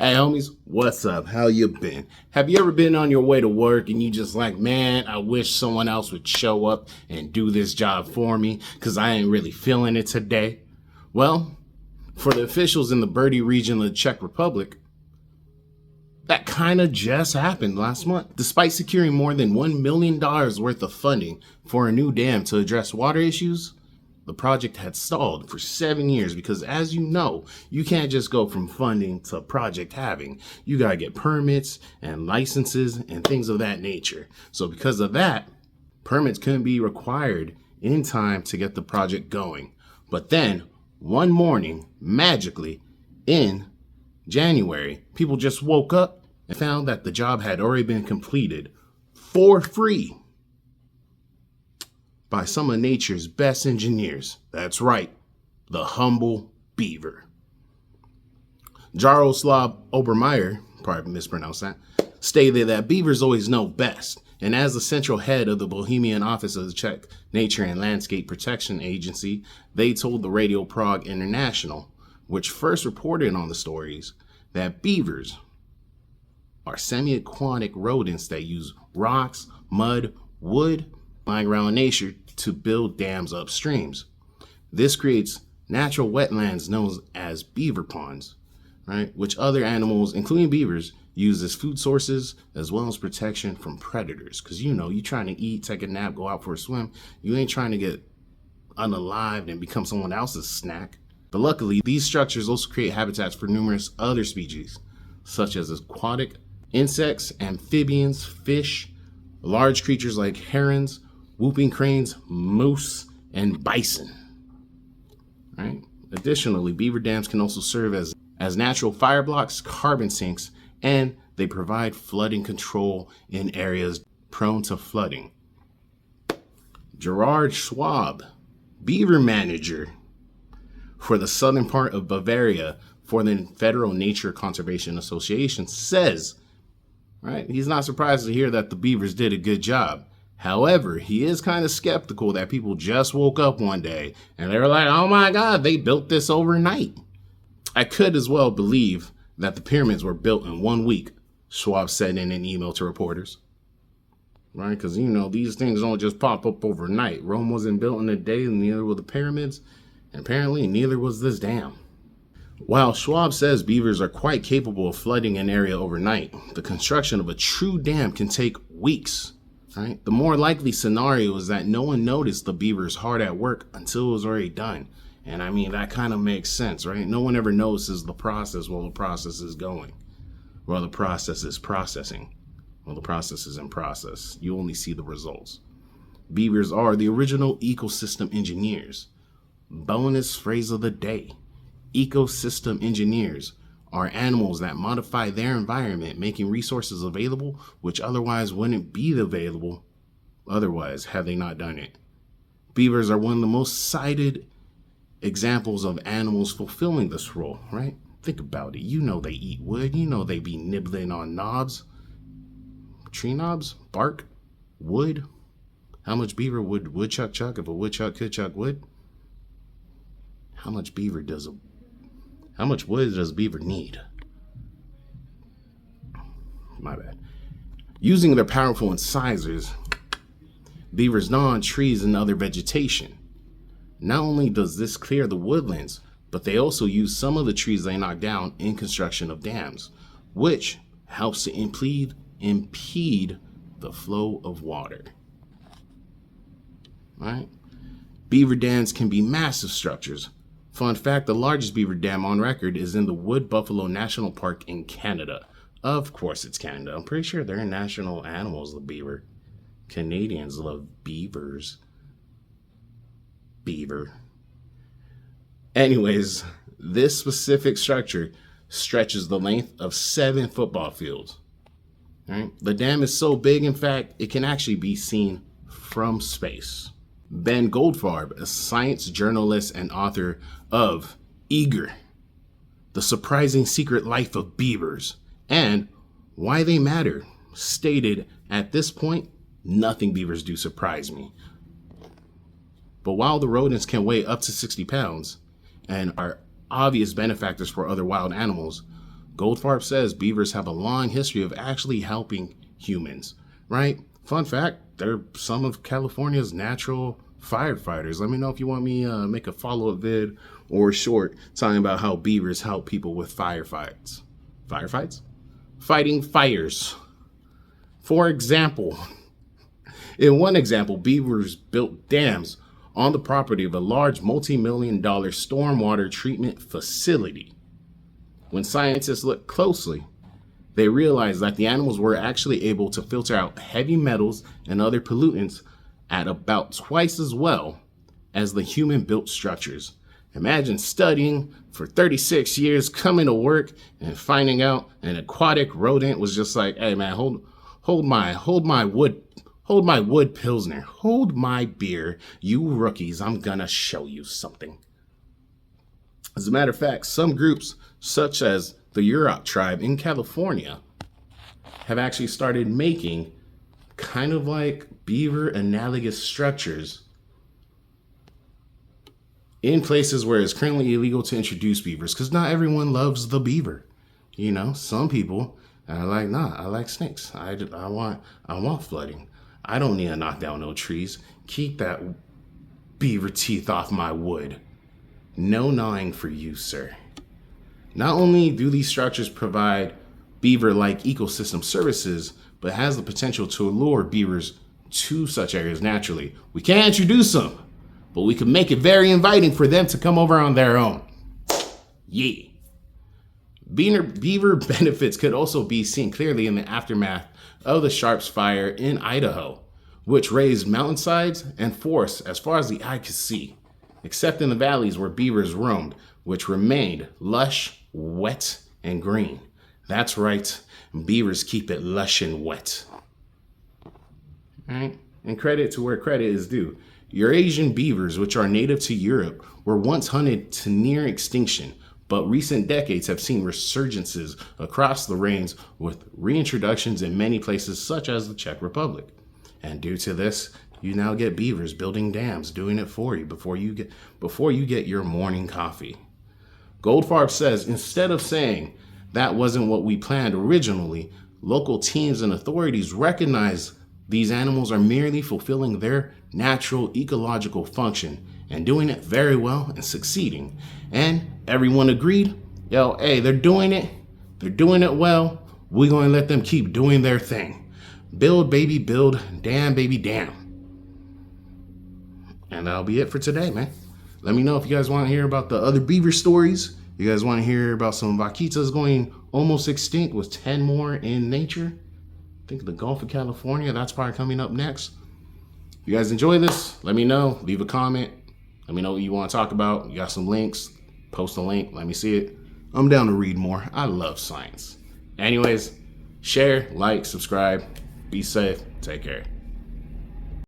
Hey homies, what's up? How you been? Have you ever been on your way to work and you just like, man, I wish someone else would show up and do this job for me because I ain't really feeling it today? Well, for the officials in the Birdie region of the Czech Republic, that kind of just happened last month. Despite securing more than $1 million worth of funding for a new dam to address water issues, the project had stalled for 7 years because, as you know, you can't just go from funding to project having. You gotta get permits and licenses and things of that nature. So because of that, permits couldn't be required in time to get the project going. But then, one morning, magically, in January, people just woke up and found that the job had already been completed for free by some of nature's best engineers. That's right, the humble beaver. Jaroslav Obermeyer, probably mispronounced that, stated that beavers always know best. And as the central head of the Bohemian office of the Czech Nature and Landscape Protection Agency, they told the Radio Prague International, which first reported on the stories, that beavers are semi-aquatic rodents that use rocks, mud, wood, lying around nature to build dams upstreams. This creates natural wetlands known as beaver ponds, right? Which other animals, including beavers, use as food sources as well as protection from predators. Because you know, you're trying to eat, take a nap, go out for a swim. You ain't trying to get unalived and become someone else's snack. But luckily, these structures also create habitats for numerous other species, such as aquatic insects, amphibians, fish, large creatures like herons, whooping cranes, moose, and bison. Right? Additionally, beaver dams can also serve as natural fire blocks, carbon sinks, and they provide flooding control in areas prone to flooding. Gerard Schwab, beaver manager for the southern part of Bavaria for the Federal Nature Conservation Association, says, right, he's not surprised to hear that the beavers did a good job. However, he is kind of skeptical that people just woke up one day and they were like, oh my God, they built this overnight. I could as well believe that the pyramids were built in 1 week, Schwab said in an email to reporters. Right? Because, you know, these things don't just pop up overnight. Rome wasn't built in a day, and neither were the pyramids. And apparently, neither was this dam. While Schwab says beavers are quite capable of flooding an area overnight, the construction of a true dam can take weeks. Right? The more likely scenario is that no one noticed the beavers hard at work until it was already done. And I mean, that kind of makes sense, right? No one ever notices the process while the process is going, while the process is processing, while the process is in process. You only see the results. Beavers are the original ecosystem engineers. Bonus phrase of the day. Ecosystem engineers are animals that modify their environment, making resources available which otherwise wouldn't be available otherwise had they not done it. Beavers are one of the most cited examples of animals fulfilling this role, right? Think about it. You know they eat wood. You know they be nibbling on knobs, tree knobs, bark, wood. How much beaver would woodchuck chuck if a woodchuck could chuck wood? How much wood does beaver need? My bad. Using their powerful incisors, beavers gnaw on trees and other vegetation. Not only does this clear the woodlands, but they also use some of the trees they knock down in construction of dams, which helps to impede the flow of water. Right? Beaver dams can be massive structures. Fun fact, the largest beaver dam on record is in the Wood Buffalo National Park in Canada. Of course it's Canada. I'm pretty sure they're national animals, the beaver. Canadians love beavers. Beaver. Anyways, this specific structure stretches the length of 7 football fields. Right? The dam is so big, in fact, it can actually be seen from space. Ben Goldfarb, a science journalist and author of Eager, The Surprising Secret Life of Beavers, and Why They Matter, stated, at this point, nothing beavers do surprise me. But while the rodents can weigh up to 60 pounds and are obvious benefactors for other wild animals, Goldfarb says beavers have a long history of actually helping humans, right? Fun fact, they're some of California's natural firefighters. Let me know if you want me to make a follow-up vid or short talking about how beavers help people with firefights. Firefights? Fighting fires. For example, in one example, beavers built dams on the property of a large multi-million-dollar stormwater treatment facility. When scientists looked closely, they realized that the animals were actually able to filter out heavy metals and other pollutants at about twice as well as the human-built structures. Imagine studying for 36 years, coming to work, and finding out an aquatic rodent was just like, hey man, hold my wood pilsner, hold my beer, you rookies, I'm gonna show you something. As a matter of fact, some groups, such as the Yurok tribe in California, have actually started making kind of like beaver analogous structures in places where it's currently illegal to introduce beavers, because not everyone loves the beaver. You know, some people are like, nah, I like snakes. I want flooding. I don't need to knock down no trees. Keep that beaver teeth off my wood. No gnawing for you, sir. Not only do these structures provide beaver-like ecosystem services, but has the potential to lure beavers to such areas naturally. We can't introduce them, but we can make it very inviting for them to come over on their own. Yeah. Beaver benefits could also be seen clearly in the aftermath of the Sharps fire in Idaho, which raised mountainsides and forests as far as the eye could see, except in the valleys where beavers roamed, which remained lush, wet, and green. That's right, beavers keep it lush and wet. All right? And credit to where credit is due. Eurasian beavers, which are native to Europe, were once hunted to near extinction, but recent decades have seen resurgences across the range with reintroductions in many places such as the Czech Republic. And due to this, you now get beavers building dams, doing it for you before you get your morning coffee. Goldfarb says, instead of saying that wasn't what we planned originally, local teams and authorities recognize these animals are merely fulfilling their natural ecological function and doing it very well and succeeding. And everyone agreed, yo, hey, they're doing it well. We're going to let them keep doing their thing. Build, baby, build. Damn, baby, damn. And that'll be it for today, man. Let me know if you guys want to hear about the other beaver stories. You guys want to hear about some vaquitas going almost extinct with 10 more in nature. Think of the Gulf of California. That's probably coming up next. If you guys enjoy this, let me know. Leave a comment. Let me know what you want to talk about. You got some links. Post a link. Let me see it. I'm down to read more. I love science. Anyways, share, like, subscribe. Be safe. Take care.